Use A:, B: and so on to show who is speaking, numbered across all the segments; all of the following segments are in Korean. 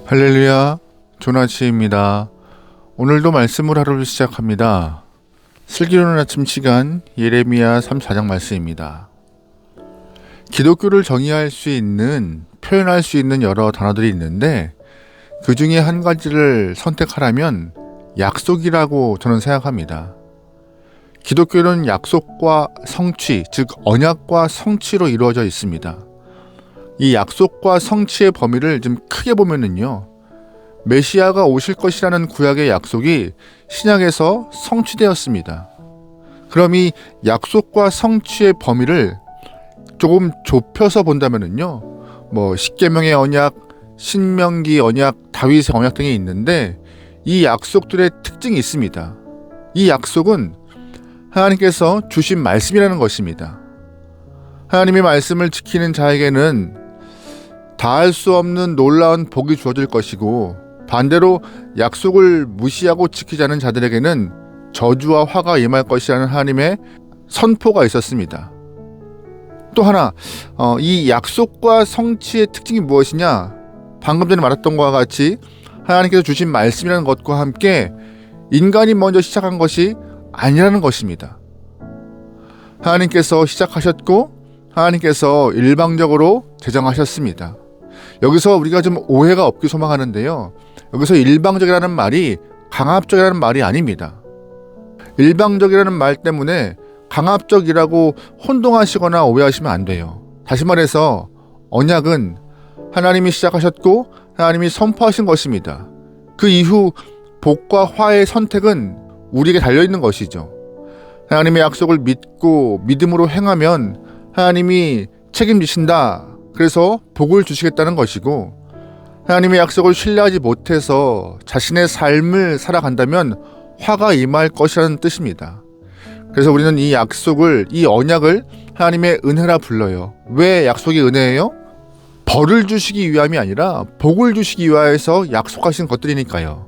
A: 할렐루야, 조나치입니다. 오늘도 말씀을 하루를 시작합니다. 슬기로운 아침 시간 예레미야 34장 말씀입니다. 기독교를 정의할 수 있는, 표현할 수 있는 여러 단어들이 있는데 그 중에 한 가지를 선택하라면 약속이라고 저는 생각합니다. 기독교는 약속과 성취, 즉 언약과 성취로 이루어져 있습니다. 이 약속과 성취의 범위를 좀 크게 보면은요, 메시아가 오실 것이라는 구약의 약속이 신약에서 성취되었습니다. 그럼 이 약속과 성취의 범위를 조금 좁혀서 본다면은요, 십계명의 언약, 신명기 언약, 다윗의 언약 등이 있는데 이 약속들의 특징이 있습니다. 이 약속은 하나님께서 주신 말씀이라는 것입니다. 하나님의 말씀을 지키는 자에게는 다할 수 없는 놀라운 복이 주어질 것이고, 반대로 약속을 무시하고 지키지 않은 자들에게는 저주와 화가 임할 것이라는 하나님의 선포가 있었습니다. 또 하나, 이 약속과 성취의 특징이 무엇이냐? 방금 전에 말했던 것과 같이 하나님께서 주신 말씀이라는 것과 함께 인간이 먼저 시작한 것이 아니라는 것입니다. 하나님께서 시작하셨고 하나님께서 일방적으로 제정하셨습니다. 여기서 우리가 좀 오해가 없길 소망하는데요, 여기서 일방적이라는 말이 강압적이라는 말이 아닙니다. 일방적이라는 말 때문에 강압적이라고 혼동하시거나 오해하시면 안 돼요. 다시 말해서 언약은 하나님이 시작하셨고 하나님이 선포하신 것입니다. 그 이후 복과 화의 선택은 우리에게 달려있는 것이죠. 하나님의 약속을 믿고 믿음으로 행하면 하나님이 책임지신다, 그래서 복을 주시겠다는 것이고, 하나님의 약속을 신뢰하지 못해서 자신의 삶을 살아간다면 화가 임할 것이라는 뜻입니다. 그래서 우리는 이 약속을, 이 언약을 하나님의 은혜라 불러요. 왜 약속이 은혜예요? 벌을 주시기 위함이 아니라 복을 주시기 위하여서 약속하신 것들이니까요.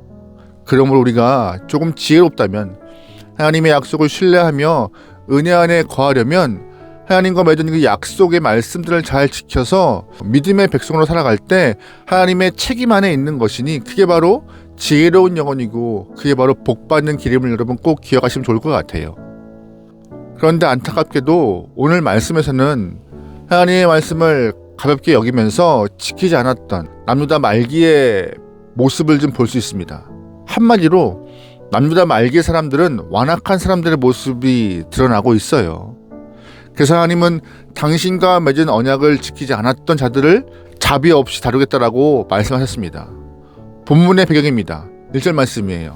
A: 그러므로 우리가 조금 지혜롭다면, 하나님의 약속을 신뢰하며 은혜 안에 거하려면 하나님과 맺은 그 약속의 말씀들을 잘 지켜서 믿음의 백성으로 살아갈 때 하나님의 책임 안에 있는 것이니 그게 바로 지혜로운 영혼이고 그게 바로 복받는 길임을 여러분 꼭 기억하시면 좋을 것 같아요. 그런데 안타깝게도 오늘 말씀에서는 하나님의 말씀을 가볍게 여기면서 지키지 않았던 남유다 말기의 모습을 좀 볼 수 있습니다. 한마디로 남유다 말기의 사람들은 완악한 사람들의 모습이 드러나고 있어요. 그래서 하나님은 당신과 맺은 언약을 지키지 않았던 자들을 자비 없이 다루겠다라고 말씀하셨습니다. 본문의 배경입니다. 1절 말씀이에요.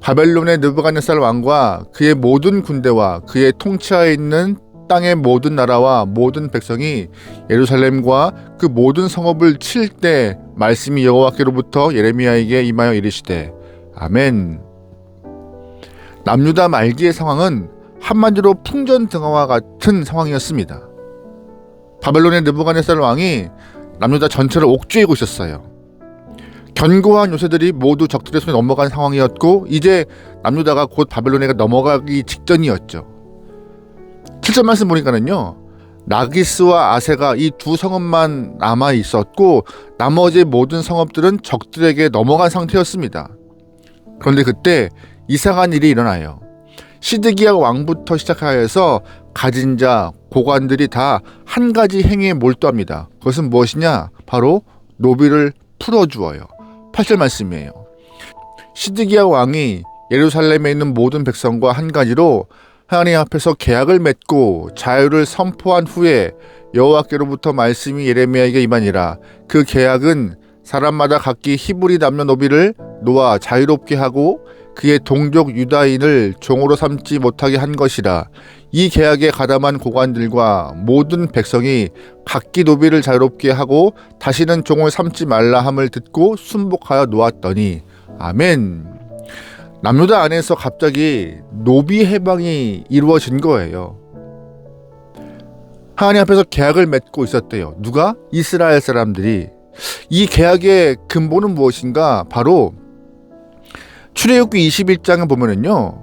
A: 바벨론의 느부갓네살 왕과 그의 모든 군대와 그의 통치하에 있는 땅의 모든 나라와 모든 백성이 예루살렘과 그 모든 성읍을 칠 때 말씀이 여호와께로부터 예레미야에게 임하여 이르시되 아멘. 남유다 말기의 상황은 한마디로 풍전등화와 같은 상황이었습니다. 바벨론의 느부갓네살 왕이 남유다 전체를 옥죄이고 있었어요. 견고한 요새들이 모두 적들의 손에 넘어간 상황이었고 이제 남유다가 곧 바벨론에 넘어가기 직전이었죠. 7절 말씀 보니까는요, 라기스와 아세가 이 두 성읍만 남아 있었고 나머지 모든 성읍들은 적들에게 넘어간 상태였습니다. 그런데 그때 이상한 일이 일어나요. 시드기야 왕부터 시작하여서 가진 자, 고관들이 다 한 가지 행위에 몰두합니다. 그것은 무엇이냐? 바로 노비를 풀어주어요. 8절 말씀이에요. 시드기야 왕이 예루살렘에 있는 모든 백성과 한 가지로 하나님 앞에서 계약을 맺고 자유를 선포한 후에 여호와께로부터 말씀이 예레미야에게 임하니라. 그 계약은 사람마다 각기 히브리 남녀 노비를 놓아 자유롭게 하고 그의 동족 유다인을 종으로 삼지 못하게 한 것이라. 이 계약에 가담한 고관들과 모든 백성이 각기 노비를 자유롭게 하고 다시는 종을 삼지 말라 함을 듣고 순복하여 놓았더니 아멘. 남유다 안에서 갑자기 노비 해방이 이루어진 거예요. 하나님 앞에서 계약을 맺고 있었대요. 누가? 이스라엘 사람들이. 이 계약의 근본은 무엇인가? 바로 출애굽기 21장에 보면은요,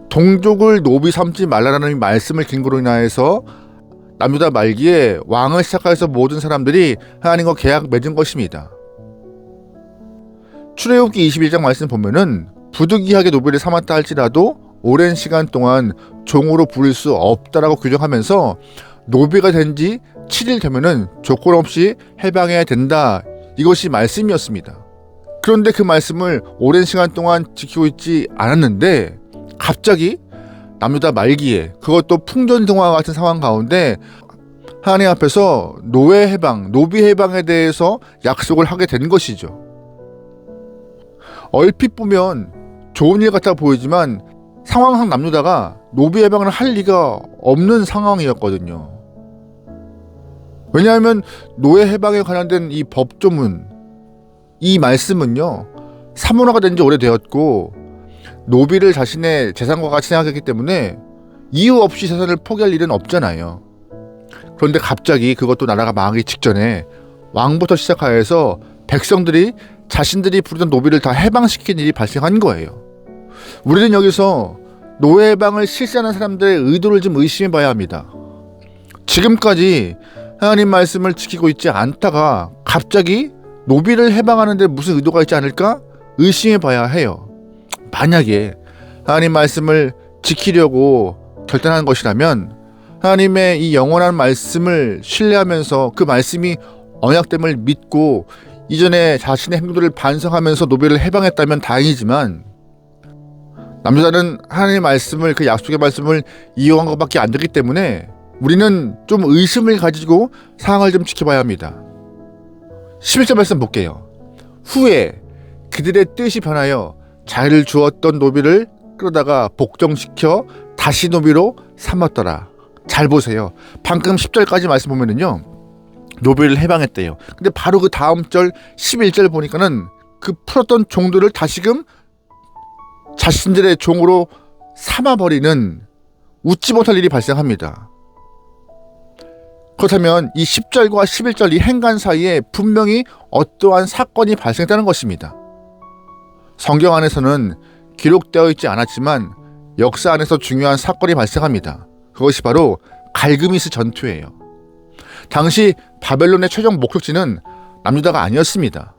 A: 동족을 노비 삼지 말라라는 말씀을 근거로 인하여서 남유다 말기에 왕을 시작해서 모든 사람들이 하나님과 계약 맺은 것입니다. 출애굽기 21장 말씀 보면은 부득이하게 노비를 삼았다 할지라도 오랜 시간 동안 종으로 부릴 수 없다라고 규정하면서 노비가 된 지 7일 되면은 조건 없이 해방해야 된다. 이것이 말씀이었습니다. 그런데 그 말씀을 오랜 시간 동안 지키고 있지 않았는데 갑자기 남유다 말기에, 그것도 풍전등화 같은 상황 가운데 하나님 앞에서 노예 해방, 노비 해방에 대해서 약속을 하게 된 것이죠. 얼핏 보면 좋은 일 같아 보이지만 상황상 남유다가 노비 해방을 할 리가 없는 상황이었거든요. 왜냐하면 노예 해방에 관련된 이 법조문, 이 말씀은요, 사문화가 된 지 오래되었고 노비를 자신의 재산과 같이 생각했기 때문에 이유 없이 재산을 포기할 일은 없잖아요. 그런데 갑자기 그것도 나라가 망하기 직전에 왕부터 시작하여서 백성들이 자신들이 부르던 노비를 다 해방시킨 일이 발생한 거예요. 우리는 여기서 노예 해방을 실시하는 사람들의 의도를 좀 의심해 봐야 합니다. 지금까지 하나님 말씀을 지키고 있지 않다가 갑자기 노비를 해방하는 데 무슨 의도가 있지 않을까 의심해 봐야 해요. 만약에 하나님 말씀을 지키려고 결단한 것이라면 하나님의 이 영원한 말씀을 신뢰하면서 그 말씀이 언약됨을 믿고 이전에 자신의 행동들을 반성하면서 노비를 해방했다면 다행이지만 남유다는 하나님의 말씀을, 그 약속의 말씀을 이용한 것밖에 안 되기 때문에 우리는 좀 의심을 가지고 상황을 좀 지켜봐야 합니다. 11절 말씀 볼게요. 후에 그들의 뜻이 변하여 자유를 주었던 노비를 끌어다가 복종시켜 다시 노비로 삼았더라. 잘 보세요. 방금 10절까지 말씀 보면은요, 노비를 해방했대요. 근데 바로 그 다음 절 11절 보니까는 그 풀었던 종들을 다시금 자신들의 종으로 삼아버리는 웃지 못할 일이 발생합니다. 그렇다면 이 10절과 11절 이 행간 사이에 분명히 어떠한 사건이 발생했다는 것입니다. 성경 안에서는 기록되어 있지 않았지만 역사 안에서 중요한 사건이 발생합니다. 그것이 바로 갈그미스 전투예요. 당시 바벨론의 최종 목적지는 남유다가 아니었습니다.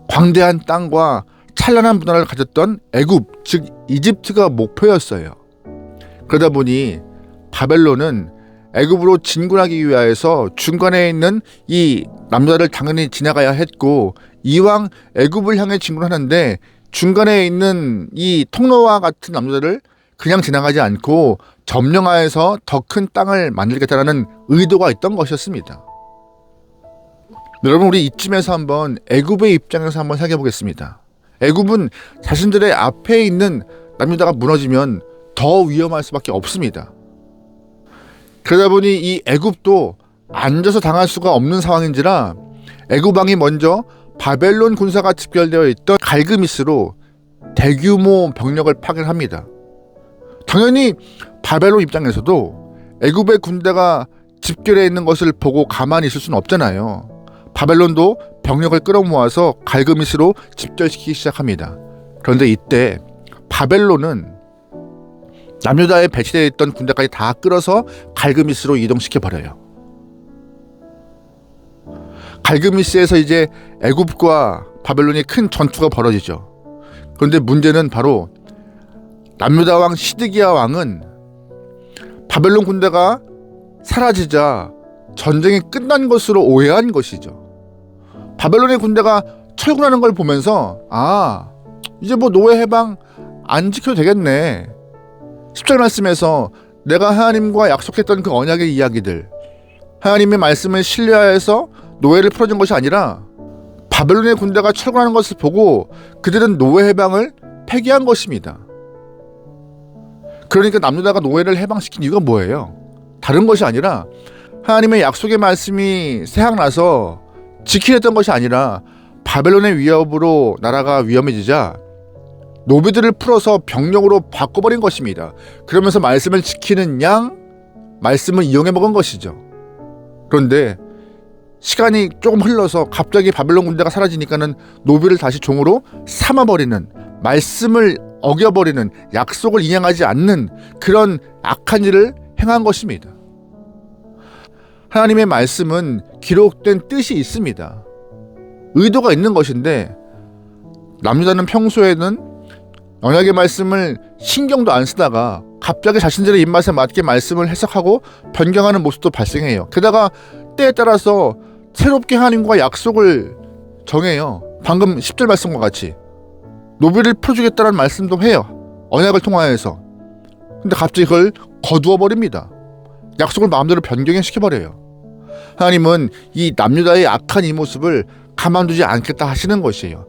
A: 광대한 땅과 찬란한 문화를 가졌던 애굽, 즉 이집트가 목표였어요. 그러다 보니 바벨론은 애굽으로 진군하기 위하여서 중간에 있는 이 남유다를 당연히 지나가야 했고, 이왕 애굽을 향해 진군하는데 중간에 있는 이 통로와 같은 남유다를 그냥 지나가지 않고 점령하여서 더 큰 땅을 만들겠다는 의도가 있던 것이었습니다. 여러분, 우리 이쯤에서 한번 애굽의 입장에서 한번 생각해 보겠습니다. 애굽은 자신들의 앞에 있는 남유다가 무너지면 더 위험할 수밖에 없습니다. 그러다 보니 이 애굽도 앉아서 당할 수가 없는 상황인지라 애굽 왕이 먼저 바벨론 군사가 집결되어 있던 갈그미스로 대규모 병력을 파견합니다. 당연히 바벨론 입장에서도 애굽의 군대가 집결해 있는 것을 보고 가만히 있을 수는 없잖아요. 바벨론도 병력을 끌어모아서 갈그미스로 집결시키기 시작합니다. 그런데 이때 바벨론은 남유다에 배치되어 있던 군대까지 다 끌어서 갈그미스로 이동시켜버려요. 갈그미스에서 이제 애굽과 바벨론이 큰 전투가 벌어지죠. 그런데 문제는 바로 남유다 왕 시드기야 왕은 바벨론 군대가 사라지자 전쟁이 끝난 것으로 오해한 것이죠. 바벨론의 군대가 철군하는 걸 보면서 이제 뭐 노예 해방 안 지켜도 되겠네. 10절 말씀에서 내가 하나님과 약속했던 그 언약의 이야기들, 하나님의 말씀을 신뢰하여서 노예를 풀어준 것이 아니라 바벨론의 군대가 철군하는 것을 보고 그들은 노예 해방을 폐기한 것입니다. 그러니까 남유다가 노예를 해방시킨 이유가 뭐예요? 다른 것이 아니라 하나님의 약속의 말씀이 생각나서 지키려던 것이 아니라 바벨론의 위협으로 나라가 위험해지자 노비들을 풀어서 병력으로 바꿔버린 것입니다. 그러면서 말씀을 지키는 양 말씀을 이용해 먹은 것이죠. 그런데 시간이 조금 흘러서 갑자기 바벨론 군대가 사라지니까는 노비를 다시 종으로 삼아버리는, 말씀을 어겨버리는, 약속을 이행하지 않는 그런 악한 일을 행한 것입니다. 하나님의 말씀은 기록된 뜻이 있습니다. 의도가 있는 것인데 남유다는 평소에는 언약의 말씀을 신경도 안 쓰다가 갑자기 자신들의 입맛에 맞게 말씀을 해석하고 변경하는 모습도 발생해요. 게다가 때에 따라서 새롭게 하나님과 약속을 정해요. 방금 10절 말씀과 같이 노비를 풀어주겠다는 말씀도 해요. 언약을 통하여서. 근데 갑자기 그걸 거두어 버립니다. 약속을 마음대로 변경시켜버려요. 하나님은 이 남유다의 악한 이 모습을 가만두지 않겠다 하시는 것이에요.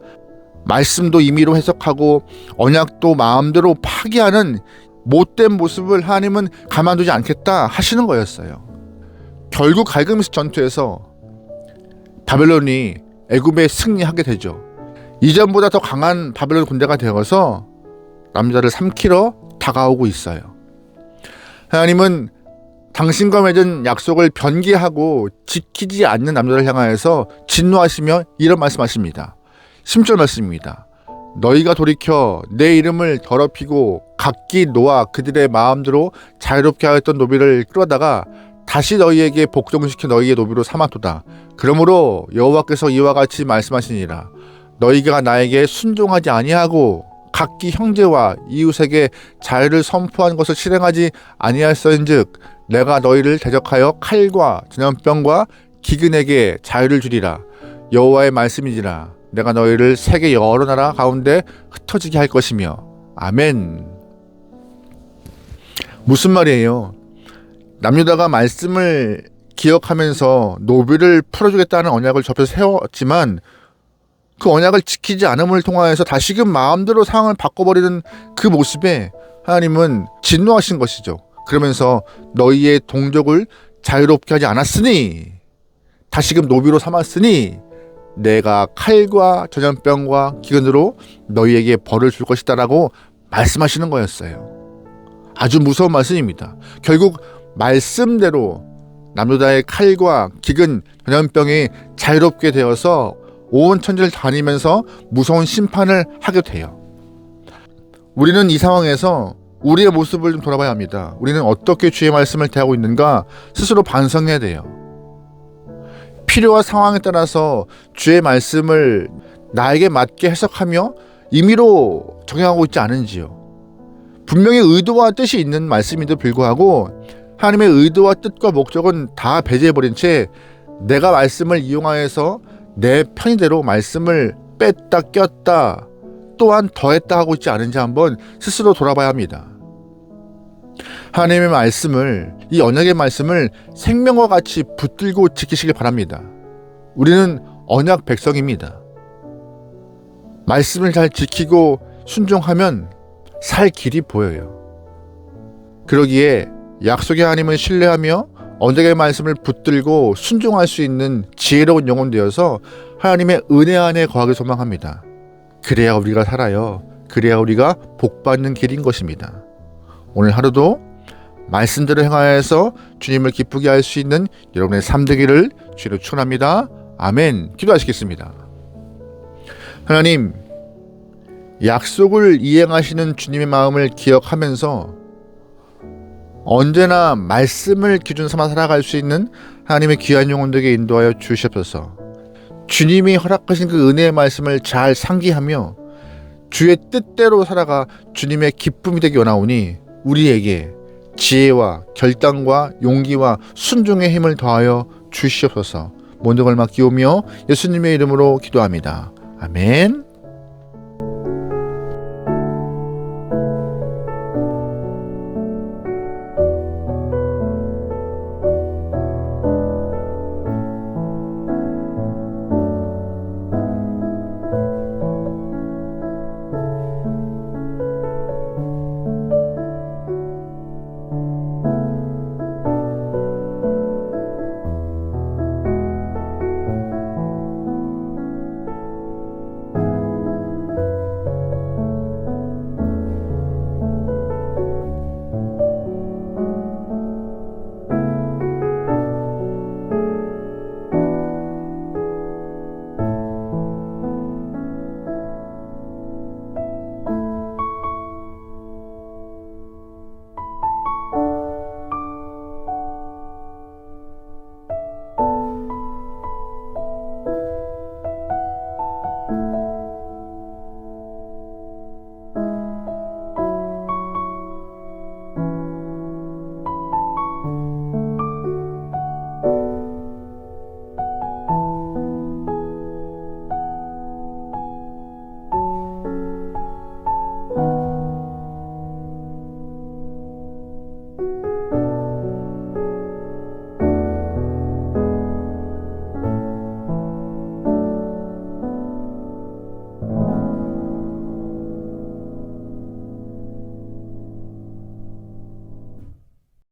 A: 말씀도 임의로 해석하고 언약도 마음대로 파기하는 못된 모습을 하나님은 가만두지 않겠다 하시는 거였어요. 결국 갈그미스 전투에서 바벨론이 애굽에 승리하게 되죠. 이전보다 더 강한 바벨론 군대가 되어서 남유다를 삼키러 다가오고 있어요. 하나님은 당신과 맺은 약속을 변개하고 지키지 않는 남유다를 향하여서 진노하시며 이런 말씀하십니다. 10절 말씀입니다. 너희가 돌이켜 내 이름을 더럽히고 각기 놓아 그들의 마음대로 자유롭게 하였던 노비를 끌어다가 다시 너희에게 복종시켜 너희의 노비로 삼았도다. 그러므로 여호와께서 이와 같이 말씀하시니라. 너희가 나에게 순종하지 아니하고 각기 형제와 이웃에게 자유를 선포한 것을 실행하지 아니하였은즉 내가 너희를 대적하여 칼과 전염병과 기근에게 자유를 주리라. 여호와의 말씀이니라. 내가 너희를 세계 여러 나라 가운데 흩어지게 할 것이며. 아멘. 무슨 말이에요? 남유다가 말씀을 기억하면서 노비를 풀어주겠다는 언약을 접해서 세웠지만 그 언약을 지키지 않음을 통하여서 다시금 마음대로 상황을 바꿔버리는 그 모습에 하나님은 진노하신 것이죠. 그러면서 너희의 동족을 자유롭게 하지 않았으니 다시금 노비로 삼았으니 내가 칼과 전염병과 기근으로 너희에게 벌을 줄 것이다 라고 말씀하시는 거였어요. 아주 무서운 말씀입니다. 결국 말씀대로 남유다의 칼과 기근, 전염병이 자유롭게 되어서 온 천지를 다니면서 무서운 심판을 하게 돼요. 우리는 이 상황에서 우리의 모습을 좀 돌아봐야 합니다. 우리는 어떻게 주의 말씀을 대하고 있는가 스스로 반성해야 돼요. 필요와 상황에 따라서 주의 말씀을 나에게 맞게 해석하며 임의로 적용하고 있지 않은지요. 분명히 의도와 뜻이 있는 말씀인데도 불구하고 하나님의 의도와 뜻과 목적은 다 배제해버린 채 내가 말씀을 이용하여서 내 편의대로 말씀을 뺐다 꼈다 또한 더했다 하고 있지 않은지 한번 스스로 돌아봐야 합니다. 하나님의 말씀을, 이 언약의 말씀을 생명과 같이 붙들고 지키시길 바랍니다. 우리는 언약 백성입니다. 말씀을 잘 지키고 순종하면 살 길이 보여요. 그러기에 약속의 하나님을 신뢰하며 언약의 말씀을 붙들고 순종할 수 있는 지혜로운 영혼 되어서 하나님의 은혜 안에 거하길 소망합니다. 그래야 우리가 살아요. 그래야 우리가 복받는 길인 것입니다. 오늘 하루도 말씀대로 행하여서 주님을 기쁘게 할 수 있는 여러분의 삶 되기를 주로 축원합니다. 아멘. 기도하시겠습니다. 하나님, 약속을 이행하시는 주님의 마음을 기억하면서 언제나 말씀을 기준 삼아 살아갈 수 있는 하나님의 귀한 영혼들에게 인도하여 주시옵소서. 주님이 허락하신 그 은혜의 말씀을 잘 상기하며 주의 뜻대로 살아가 주님의 기쁨이 되기 원하오니 우리에게 지혜와 결단과 용기와 순종의 힘을 더하여 주시옵소서. 모든 걸 맡기오며 예수님의 이름으로 기도합니다. 아멘.